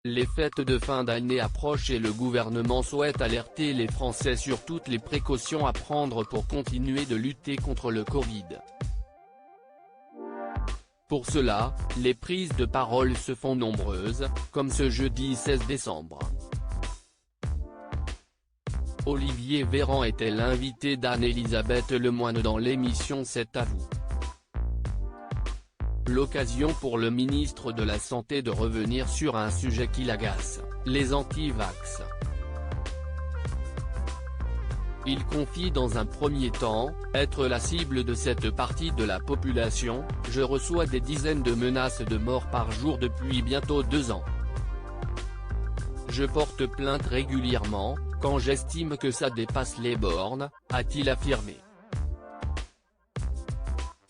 Les fêtes de fin d'année approchent et le gouvernement souhaite alerter les Français sur toutes les précautions à prendre pour continuer de lutter contre le Covid. Pour cela, les prises de parole se font nombreuses, comme ce jeudi 16 décembre. Olivier Véran était l'invité d'Anne-Elisabeth Lemoine dans l'émission C'est à vous. L'occasion pour le ministre de la Santé de revenir sur un sujet qui l'agace, les anti-vax. Il confie dans un premier temps, être la cible de cette partie de la population, je reçois des dizaines de menaces de mort par jour depuis bientôt 2 ans. Je porte plainte régulièrement, quand j'estime que ça dépasse les bornes, a-t-il affirmé.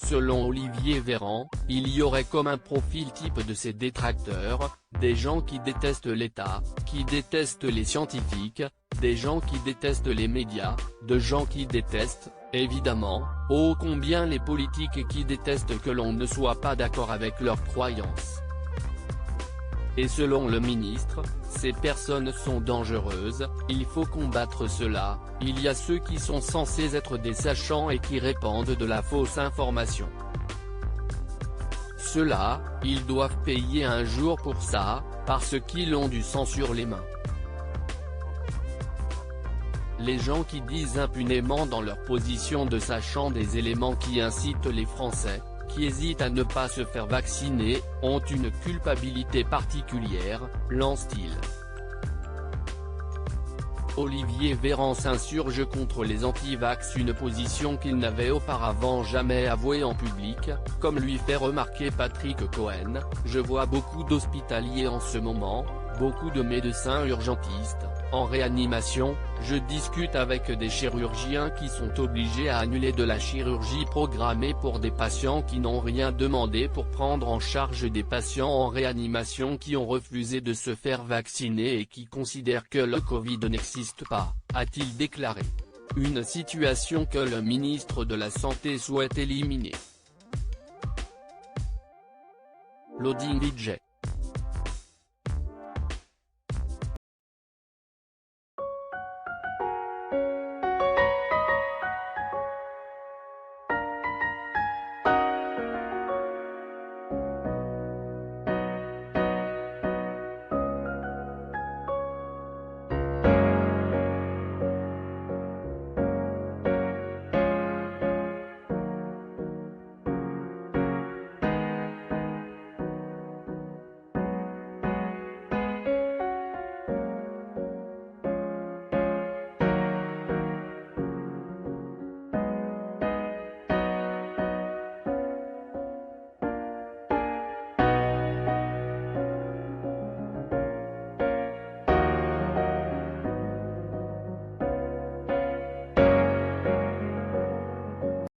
Selon Olivier Véran, il y aurait comme un profil type de ces détracteurs, des gens qui détestent l'État, qui détestent les scientifiques, des gens qui détestent les médias, de gens qui détestent, évidemment, ô combien les politiques qui détestent que l'on ne soit pas d'accord avec leurs croyances. Et selon le ministre, ces personnes sont dangereuses, il faut combattre cela, il y a ceux qui sont censés être des sachants et qui répandent de la fausse information. Ceux-là, ils doivent payer un jour pour ça, parce qu'ils ont du sang sur les mains. Les gens qui disent impunément dans leur position de sachant des éléments qui incitent les Français, qui hésitent à ne pas se faire vacciner, ont une culpabilité particulière, lance-t-il. Olivier Véran s'insurge contre les anti-vax, une position qu'il n'avait auparavant jamais avouée en public, comme lui fait remarquer Patrick Cohen, je vois beaucoup d'hospitaliers en ce moment, beaucoup de médecins urgentistes, en réanimation, je discute avec des chirurgiens qui sont obligés à annuler de la chirurgie programmée pour des patients qui n'ont rien demandé pour prendre en charge des patients en réanimation qui ont refusé de se faire vacciner et qui considèrent que le Covid n'existe pas, a-t-il déclaré. Une situation que le ministre de la Santé souhaite éliminer. Loading DJ.